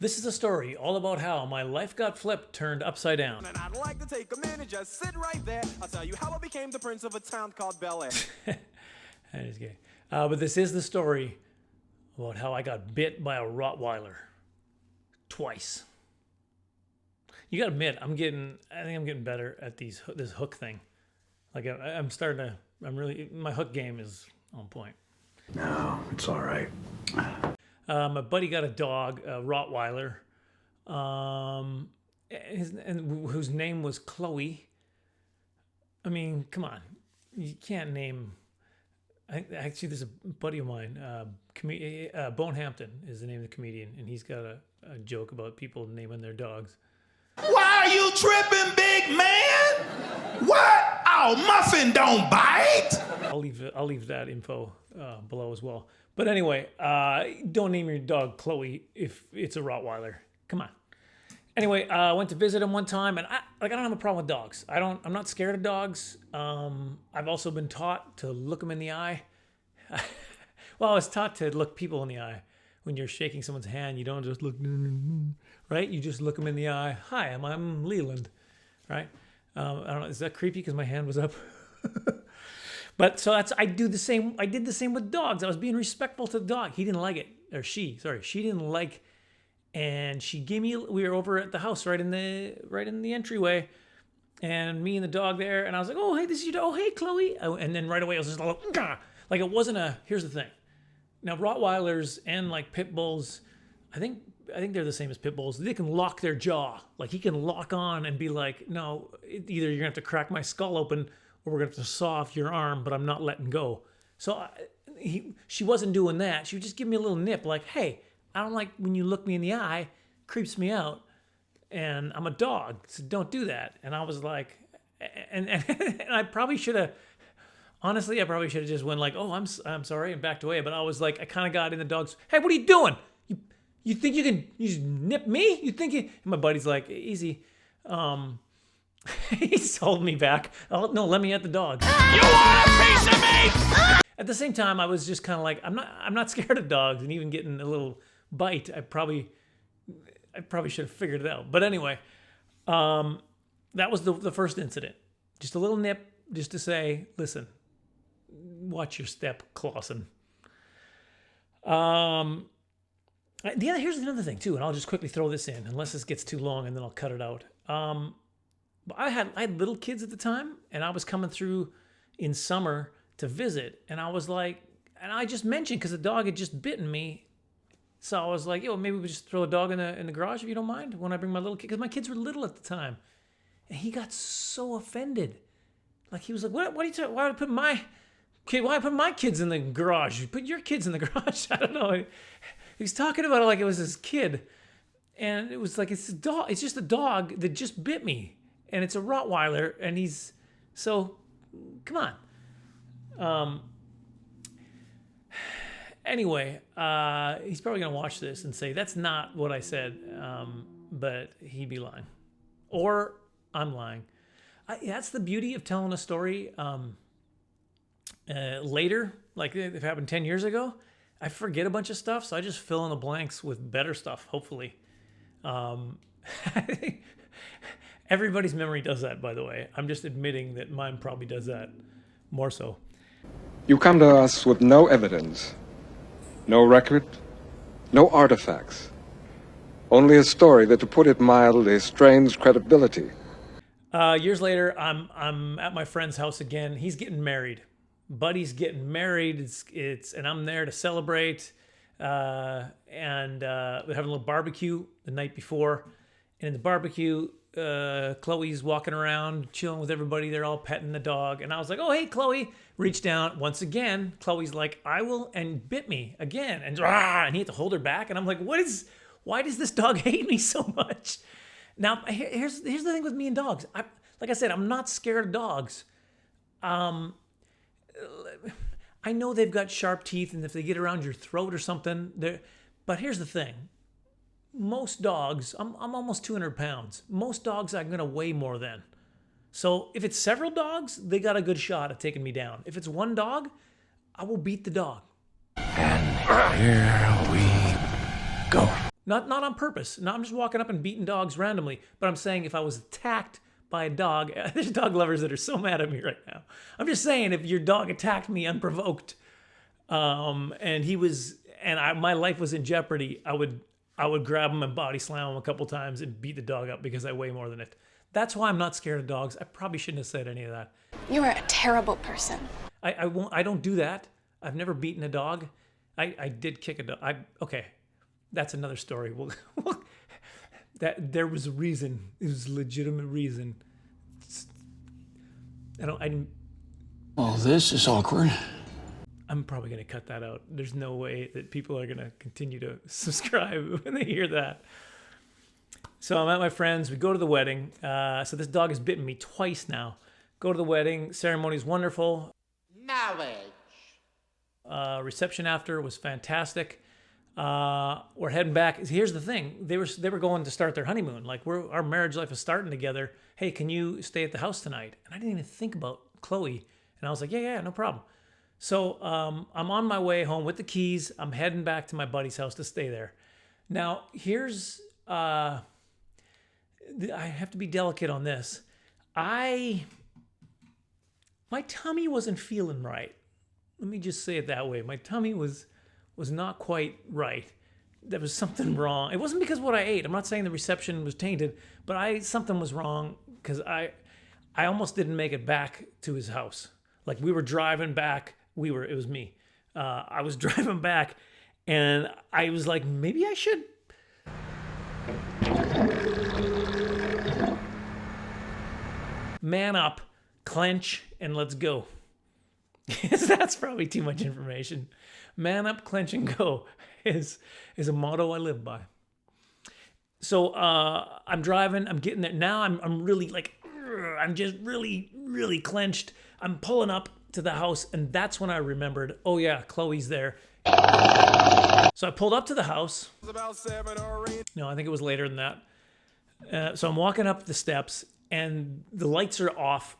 This is a story all about how my life got flipped, turned upside down. And I'd like to take a minute, just sit right there. I'll tell you how I became the prince of a town called Bel Air. That is gay. But this is the story about how I got bit by a Rottweiler. Twice. You gotta admit, I think I'm getting better at this hook thing. Like I'm starting to, my hook game is on point. No, it's all right. My buddy got a dog, a Rottweiler, whose name was Chloe. I mean, come on, you can't name. Actually, there's a buddy of mine, Bone Hampton is the name of the comedian, and he's got a joke about people naming their dogs. Why are you tripping, big man? What? Oh, muffin don't bite. I'll leave that info below as well. But anyway, don't name your dog Chloe if it's a Rottweiler. Come on. Anyway, I went to visit him one time, and I don't have a problem with dogs. I'm not scared of dogs. I've also been taught to look them in the eye. Well, I was taught to look people in the eye. When you're shaking someone's hand, you don't just look, right? You just look them in the eye. Hi, I'm Leland, right? I don't know. Is that creepy because my hand was up? But so I did the same with dogs. I was being respectful to the dog. He didn't like it, or she didn't like. And she gave me. We were over at the house, right in the entryway, and me and the dog there. And I was like, "Oh, hey, this is your dog. Oh, hey, Chloe." And then right away I was just like, it wasn't a. Here's the thing. Now Rottweilers and like pit bulls, I think they're the same as pit bulls. They can lock their jaw. Like he can lock on and be like, "No, either you're gonna have to crack my skull open, or we're gonna have to saw off your arm, but I'm not letting go." So she wasn't doing that. She would just give me a little nip, like, "Hey, I don't like when you look me in the eye, creeps me out, and I'm a dog, so don't do that." And I was like, and I probably should have, honestly, just went like, "Oh, I'm sorry," and backed away. But I was like, I kind of got in the dog's, "Hey, what are you doing? You think you nip me? You think you?" And my buddy's like, "Easy." He's holding me back. "Oh, no, let me at the dog." You want a piece of me? At the same time, I was just kind of like, I'm not scared of dogs, and even getting a little bite, I probably should have figured it out. But anyway, that was the first incident. Just a little nip, just to say, listen, watch your step, Klassen. Here's another thing too, and I'll just quickly throw this in, unless this gets too long, and then I'll cut it out. But I had little kids at the time, and I was coming through in summer to visit, and I was like, and I just mentioned because the dog had just bitten me. So I was like, "Yo, maybe we just throw a dog in the garage if you don't mind when I bring my little kid," because my kids were little at the time, and he got so offended. Like he was like, "What are you talking? Why would I put my kids in the garage? You put your kids in the garage." I don't know. He's talking about it like it was his kid, and it was like it's a dog. It's just a dog that just bit me, and it's a Rottweiler, and he's so. Come on. Anyway, he's probably going to watch this and say, "That's not what I said," but he'd be lying. Or I'm lying. That's the beauty of telling a story later, like if it happened 10 years ago. I forget a bunch of stuff, so I just fill in the blanks with better stuff, hopefully. Everybody's memory does that, by the way. I'm just admitting that mine probably does that more so. You come to us with no evidence, no record, no artifacts. Only a story that, to put it mildly, strains credibility. Years later, I'm at my friend's house again. He's getting married. Buddy's getting married. And I'm there to celebrate. We're having a little barbecue the night before. And in the barbecue, Chloe's walking around, chilling with everybody. They're all petting the dog. And I was like, "Oh, hey, Chloe." Reached down. Once again, Chloe's like, "I will," and bit me again. And he had to hold her back. And I'm like, why does this dog hate me so much? Now, here's the thing with me and dogs. Like I said, I'm not scared of dogs. I know they've got sharp teeth, and if they get around your throat or something, but here's the thing. Most dogs, I'm almost 200 pounds. Most dogs I'm going to weigh more than. So if it's several dogs, they got a good shot at taking me down. If it's one dog, I will beat the dog. And here we go. Not on purpose. No, I'm just walking up and beating dogs randomly. But I'm saying if I was attacked by a dog, there's dog lovers that are so mad at me right now. I'm just saying if your dog attacked me unprovoked, and my life was in jeopardy, I would grab him and body slam him a couple times and beat the dog up because I weigh more than it. That's why I'm not scared of dogs. I probably shouldn't have said any of that. You are a terrible person. I don't do that. I've never beaten a dog. I did kick a dog. Okay, that's another story. That there was a reason. It was a legitimate reason. I didn't. Oh, this is awkward. I'm probably gonna cut that out. There's no way that people are gonna continue to subscribe when they hear that. So I'm at my friend's. We go to the wedding. So this dog has bitten me twice now. Go to the wedding. Ceremony is wonderful. Reception after was fantastic. We're heading back. Here's the thing: they were going to start their honeymoon. Like our marriage life is starting together. Hey, can you stay at the house tonight? And I didn't even think about Chloe. And I was like, yeah, no problem. So I'm on my way home with the keys. I'm heading back to my buddy's house to stay there. Now here's I have to be delicate on this. My tummy wasn't feeling right. Let me just say it that way. My tummy was not quite right. There was something wrong. It wasn't because of what I ate. I'm not saying the reception was tainted, but something was wrong because I almost didn't make it back to his house. Like we were driving back. It was me. I was driving back and I was like, maybe I should. Man up, clench, and let's go. That's probably too much information. Man up, clench, and go is a motto I live by. So I'm driving. I'm getting there. Now I'm really like, I'm just really, really clenched. I'm pulling up to the house, and that's when I remembered, oh yeah, Chloe's there. So I pulled up to the house. No, I think it was later than that. So I'm walking up the steps, and the lights are off,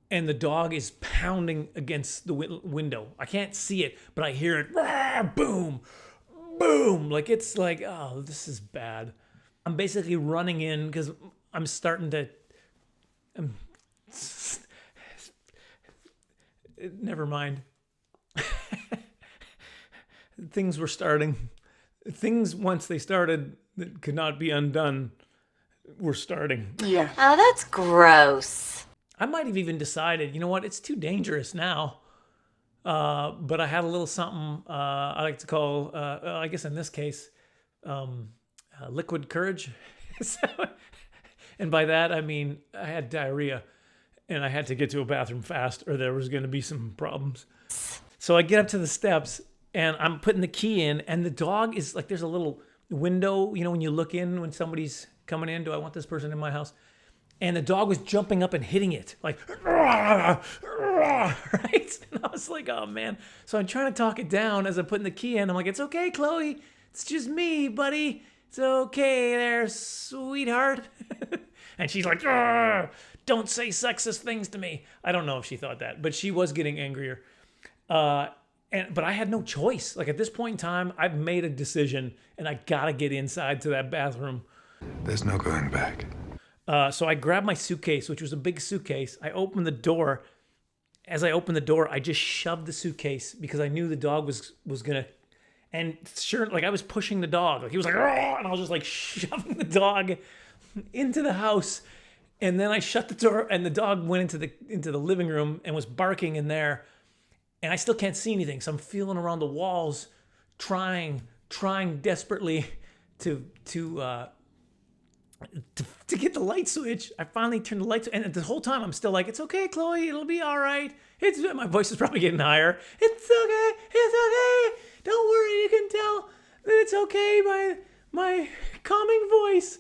and the dog is pounding against the window. I can't see it, but I hear it. Boom, boom. Like it's like, oh, this is bad. I'm basically running in because I'm starting to. Never mind. Things were starting. Things once they started that could not be undone were starting. Yeah. Oh, that's gross. I might have even decided, you know what, it's too dangerous now. But I had a little something I like to call, I guess in this case, liquid courage. And by that, I mean, I had diarrhea and I had to get to a bathroom fast or there was going to be some problems. So I get up to the steps and I'm putting the key in and the dog is like, there's a little window, you know, when you look in when somebody's coming in, do I want this person in my house? And the dog was jumping up and hitting it like, right? And I was like, oh man. So I'm trying to talk it down as I'm putting the key in. I'm like, it's okay, Chloe. It's just me, buddy. It's okay there, sweetheart. And she's like, don't say sexist things to me. I don't know if she thought that, but she was getting angrier. But I had no choice. Like at this point in time, I've made a decision and I gotta get inside to that bathroom. There's no going back. So I grabbed my suitcase, which was a big suitcase. I opened the door. As I opened the door, I just shoved the suitcase because I knew the dog was gonna. And sure, like I was pushing the dog. Like he was like, and I was just like shoving the dog into the house. And then I shut the door, and the dog went into the living room and was barking in there. And I still can't see anything, so I'm feeling around the walls, trying desperately to get the light switch. I finally turned the light switch, and the whole time I'm still like, it's okay, Chloe, it'll be all right. My voice is probably getting higher. It's okay, don't worry, you can tell that it's okay by my calming voice,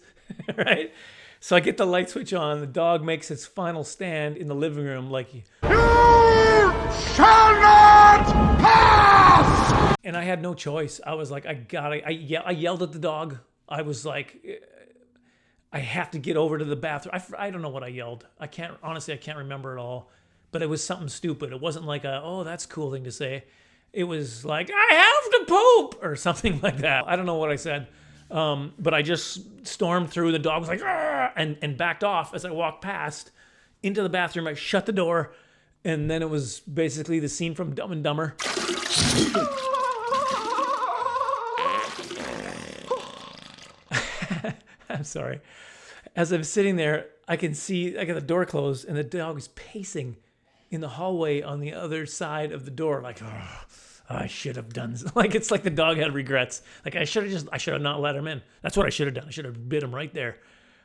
right? So I get the light switch on, the dog makes its final stand in the living room like, you shall not pass! And I had no choice. I was like, I yelled at the dog. I was like, I have to get over to the bathroom. I don't know what I yelled. I can't remember it all. But it was something stupid. It wasn't like that's a cool thing to say. It was like, I have to poop or something like that. I don't know what I said. But I just stormed through. The dog was like, "Arr!" and backed off as I walked past into the bathroom. I shut the door, and then it was basically the scene from Dumb and Dumber. I'm sorry. As I'm sitting there, I can see, I got the door closed, and the dog is pacing in the hallway on the other side of the door, like, oh, I should have done this. Like, it's like the dog had regrets. Like, I should have not let him in. That's what I should have done. I should have bit him right there.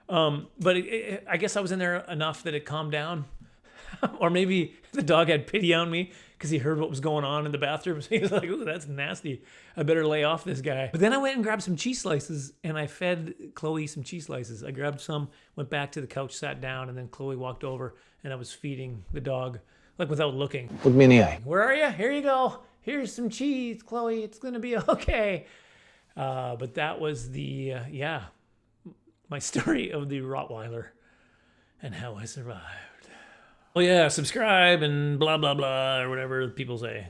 But I guess I was in there enough that it calmed down. Or maybe the dog had pity on me because he heard what was going on in the bathroom. So he was like, ooh, that's nasty. I better lay off this guy. But then I went and grabbed some cheese slices, and I fed Chloe some cheese slices. I grabbed some, went back to the couch, sat down, and then Chloe walked over, and I was feeding the dog, like without looking. Look me in the eye. Where are you? Here you go. Here's some cheese, Chloe. It's going to be okay. But that was my story of the Rottweiler and how I survived. Well, yeah, subscribe and blah, blah, blah, or whatever people say.